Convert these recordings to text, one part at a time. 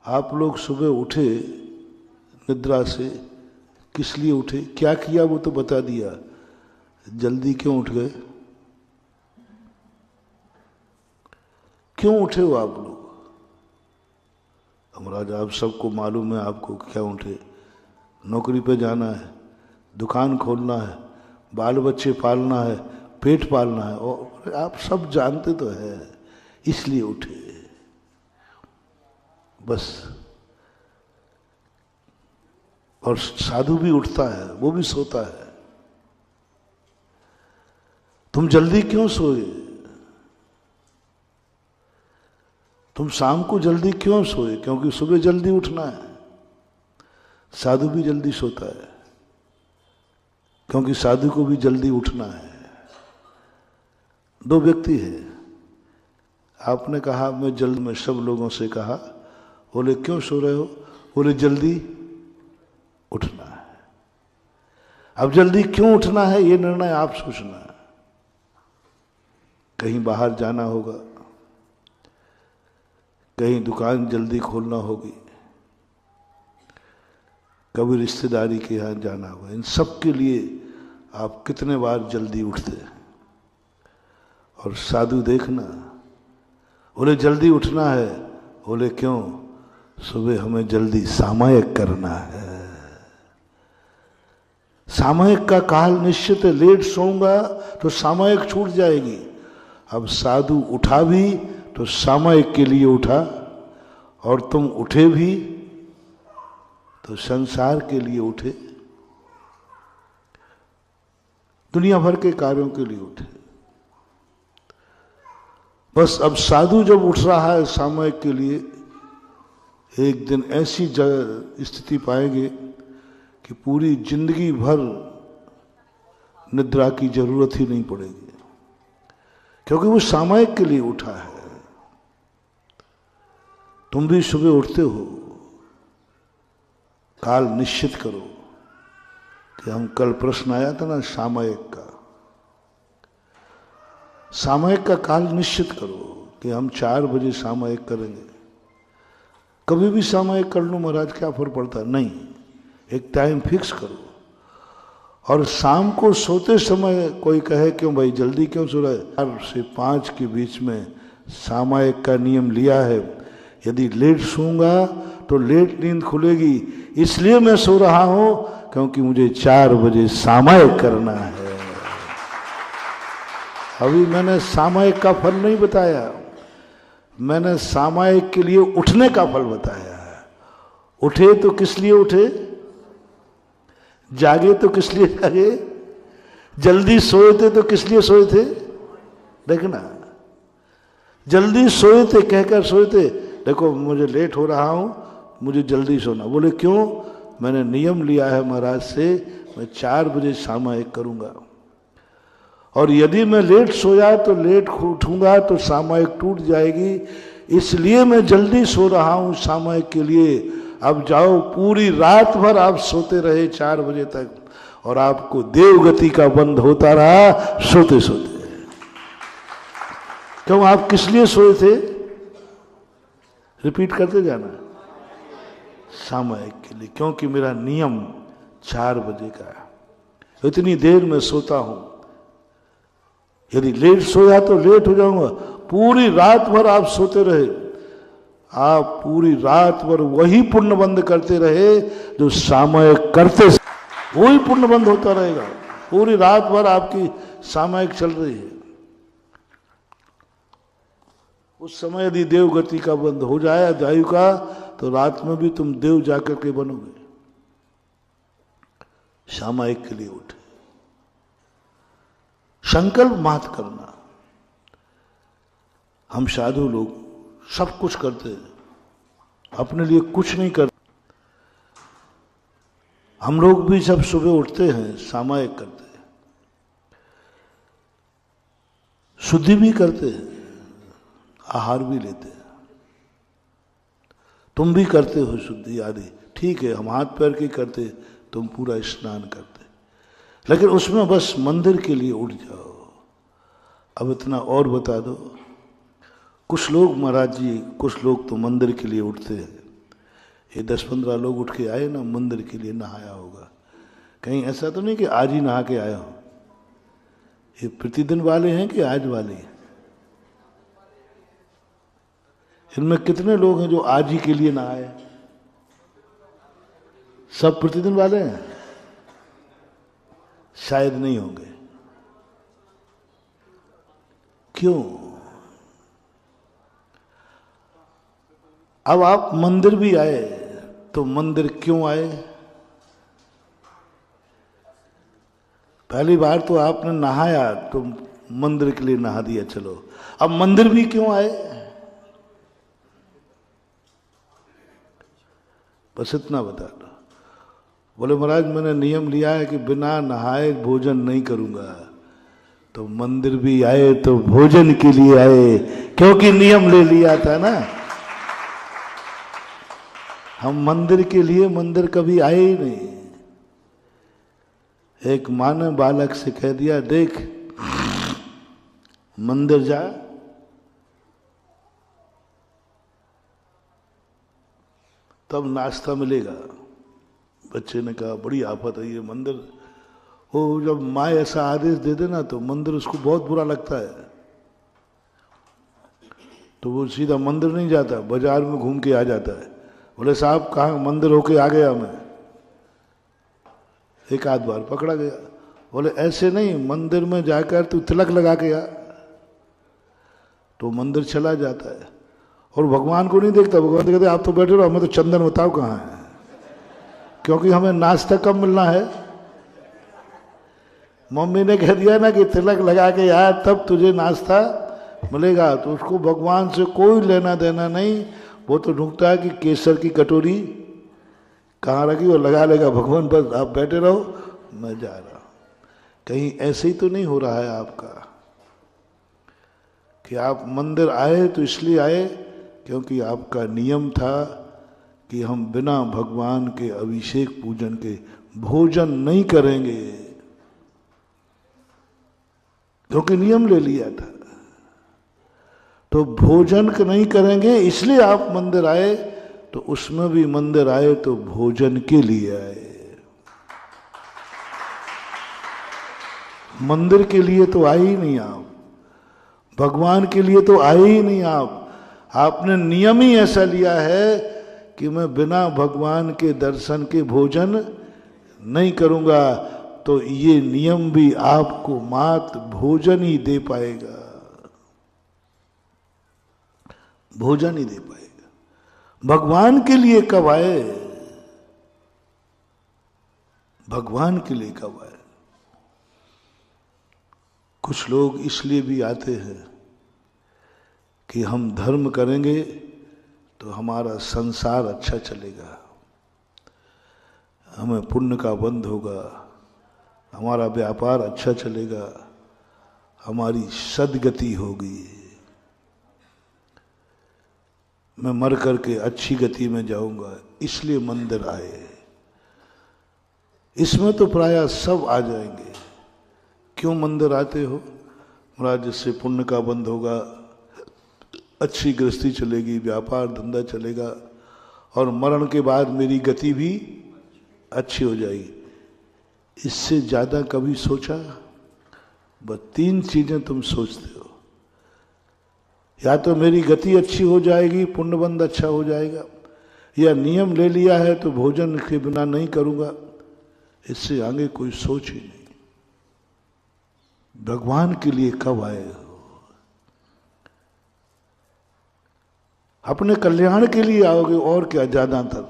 आप लोग सुबह उठे निद्रा से, किस लिए उठे, क्या किया वो तो बता दिया, जल्दी क्यों उठ गए, क्यों उठे हो आप लोग? महाराज आप सबको मालूम है, आपको क्या उठे, नौकरी पे जाना है, दुकान खोलना है, बाल बच्चे पालना है, पेट पालना है, और आप सब जानते तो है, इसलिए उठे बस। और साधु भी उठता है, वो भी सोता है। तुम जल्दी क्यों सोए? तुम शाम को जल्दी क्यों सोए? क्योंकि सुबह जल्दी उठना है। साधु भी जल्दी सोता है क्योंकि साधु को भी जल्दी उठना है। दो व्यक्ति है, आपने कहा मैं जल्द में, सब लोगों से कहा, बोले क्यों सो रहे हो? बोले जल्दी उठना है। अब जल्दी क्यों उठना है ये निर्णय आप सोचना है। कहीं बाहर जाना होगा, कहीं दुकान जल्दी खोलना होगी, कभी रिश्तेदारी के यहाँ जाना होगा, इन सब के लिए आप कितने बार जल्दी उठते हैं। और साधु देखना, बोले जल्दी उठना है, बोले क्यों? सुबह हमें जल्दी सामायिक करना है। सामायिक का काल निश्चित है, लेट सोऊंगा तो सामायिक छूट जाएगी। अब साधु उठा भी तो सामायिक के लिए उठा, और तुम उठे भी तो संसार के लिए उठे, दुनिया भर के कार्यों के लिए उठे। बस अब साधु जब उठ रहा है सामायिक के लिए, एक दिन ऐसी स्थिति पाएंगे कि पूरी जिंदगी भर निद्रा की जरूरत ही नहीं पड़ेगी, क्योंकि वो सामायिक के लिए उठा है। तुम भी सुबह उठते हो, काल निश्चित करो कि हम कल प्रश्न आया था ना सामायिक का, सामायिक का काल निश्चित करो कि हम 4 बजे सामायिक करेंगे। कभी भी सामायिक कर लो महाराज, क्या फर्क पड़ता है? नहीं, एक टाइम फिक्स करो। और शाम को सोते समय कोई कहे क्यों भाई जल्दी क्यों सो रहा है, 4 से 5 के बीच में सामायिक का नियम लिया है। यदि लेट सोऊंगा तो लेट नींद खुलेगी, इसलिए मैं सो रहा हूं क्योंकि मुझे 4 बजे सामायिक करना है। अभी मैंने सामायिक का फल नहीं बताया, मैंने सामायिक के लिए उठने का फल बताया है। उठे तो किस लिए उठे, जागे तो किस लिए जागे, जल्दी सोए थे तो किस लिए सोए थे। देखना, जल्दी सोए थे कहकर सोए थे, देखो मुझे लेट हो रहा हूं, मुझे जल्दी सोना। बोले क्यों? मैंने नियम लिया है महाराज से, मैं 4 बजे सामायिक करूंगा, और यदि मैं लेट सोया तो लेट उठूंगा तो सामायिक टूट जाएगी, इसलिए मैं जल्दी सो रहा हूं सामायिक के लिए। अब जाओ, पूरी रात भर आप सोते रहे 4 बजे तक, और आपको देवगति का बंध होता रहा सोते सोते। क्यों? आप किस लिए सोए थे? रिपीट करते जाना, सामायिक के लिए, क्योंकि मेरा नियम 4 बजे का है, इतनी देर में सोता हूं। यदि लेट सोया तो लेट हो जाऊंगा। पूरी रात भर आप सोते रहे, आप पूरी रात भर वही पुण्य बंद करते रहे जो सामायिक करते, वही पुण्य बंद होता रहेगा। पूरी रात भर आपकी सामायिक चल रही है। उस समय यदि देवगति का बंद हो जाए दायु का, तो रात में भी तुम देव जाकर के बनोगे। सामायिक के लिए उठे, संकल्प मत करना। हम साधु लोग सब कुछ करते हैं, अपने लिए कुछ नहीं करते। हम लोग भी जब सुबह उठते हैं सामायिक करते हैं, शुद्धि भी करते हैं, आहार भी लेते हैं। तुम भी करते हो शुद्धि आदि, ठीक है, हम हाथ पैर की करते, तुम पूरा स्नान करते, लेकिन उसमें बस मंदिर के लिए उठ जाओ। अब इतना और बता दो, कुछ लोग महाराज जी, कुछ लोग तो मंदिर के लिए उठते हैं, ये 10-15 लोग उठ के आए ना, मंदिर के लिए नहाया होगा। कहीं ऐसा तो नहीं कि आज ही नहा के आया हो। ये प्रतिदिन वाले हैं कि आज वाले? इनमें कितने लोग हैं जो आज ही के लिए नहाए? सब प्रतिदिन वाले हैं? शायद नहीं होंगे। क्यों? अब आप मंदिर भी आए तो मंदिर क्यों आए? पहली बार तो आपने नहाया तो मंदिर के लिए नहा दिया, चलो। अब मंदिर भी क्यों आए? बस इतना बता दो। बोले महाराज मैंने नियम लिया है कि बिना नहाए भोजन नहीं करूंगा। तो मंदिर भी आए तो भोजन के लिए आए, क्योंकि नियम ले लिया था ना। हम मंदिर के लिए मंदिर कभी आए ही नहीं। एक माँ ने बालक से कह दिया, देख मंदिर जा, तब नाश्ता मिलेगा। बच्चे ने कहा बड़ी आफत है ये मंदिर। वो जब माँ ऐसा आदेश दे देना तो मंदिर उसको बहुत बुरा लगता है, तो वो सीधा मंदिर नहीं जाता, बाजार में घूम के आ जाता है। बोले साहब कहाँ मंदिर होके आ गया मैं? एक आध बार पकड़ा गया। बोले ऐसे नहीं, मंदिर में जाकर तू तिलक लगा के आ, तो मंदिर चला जाता है। और भगवान को नहीं देखता, भगवान कहते आप तो बैठे रहो, हमें तो चंदन बताओ कहाँ है, क्योंकि हमें नाश्ता कब मिलना है। मम्मी ने कह दिया ना कि तिलक लगा के आ तब तुझे नाश्ता मिलेगा, तो उसको भगवान से कोई लेना देना नहीं। वो तो ढूंढता है कि केसर की कटोरी कहाँ रखी, और लगा लेगा भगवान, बस आप बैठे रहो मैं जा रहा हूँ। कहीं ऐसे ही तो नहीं हो रहा है आपका कि आप मंदिर आए तो इसलिए आए क्योंकि आपका नियम था कि हम बिना भगवान के अभिषेक पूजन के भोजन नहीं करेंगे, क्योंकि नियम ले लिया था। तो भोजन नहीं करेंगे इसलिए आप मंदिर आए, तो उसमें भी मंदिर आए तो भोजन के लिए आए। मंदिर के लिए तो आए ही नहीं आप, भगवान के लिए तो आए ही नहीं आप। आपने नियम ही ऐसा लिया है कि मैं बिना भगवान के दर्शन के भोजन नहीं करूंगा, तो ये नियम भी आपको मात्र भोजन ही दे पाएगा, भोजन ही दे पाएगा। भगवान के लिए कब आए? भगवान के लिए कब आए? कुछ लोग इसलिए भी आते हैं कि हम धर्म करेंगे तो हमारा संसार अच्छा चलेगा, हमें पुण्य का बंध होगा, हमारा व्यापार अच्छा चलेगा, हमारी सद्गति होगी, मैं मर करके अच्छी गति में जाऊंगा, इसलिए मंदिर आए। इसमें तो प्रायः सब आ जाएंगे। क्यों मंदिर आते हो? महाराज जिससे पुण्य का बंध होगा, अच्छी गृहस्थी चलेगी, व्यापार धंधा चलेगा, और मरण के बाद मेरी गति भी अच्छी हो जाएगी। इससे ज़्यादा कभी सोचा? बस 3 चीज़ें तुम सोचते हो, या तो मेरी गति अच्छी हो जाएगी, पुण्यबंध अच्छा हो जाएगा, या नियम ले लिया है तो भोजन के बिना नहीं करूँगा। इससे आगे कोई सोच ही नहीं। भगवान के लिए कब आए हो? अपने कल्याण के लिए आओगे और क्या ज्यादातर।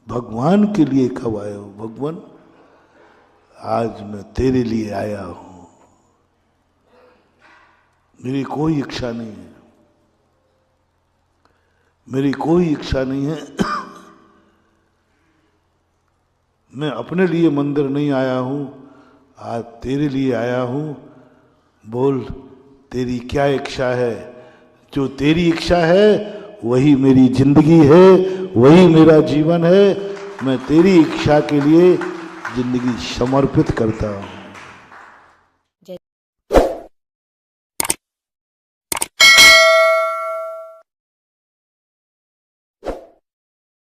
भगवान के लिए कब आए हो? भगवान आज मैं तेरे लिए आया हूं, मेरी कोई इच्छा नहीं है, मेरी कोई इच्छा नहीं है। मैं अपने लिए मंदिर नहीं आया हूं, आज तेरे लिए आया हूं। बोल तेरी क्या इच्छा है? जो तेरी इच्छा है वही मेरी जिंदगी है, वही मेरा जीवन है। मैं तेरी इच्छा के लिए जिंदगी समर्पित करता हूं।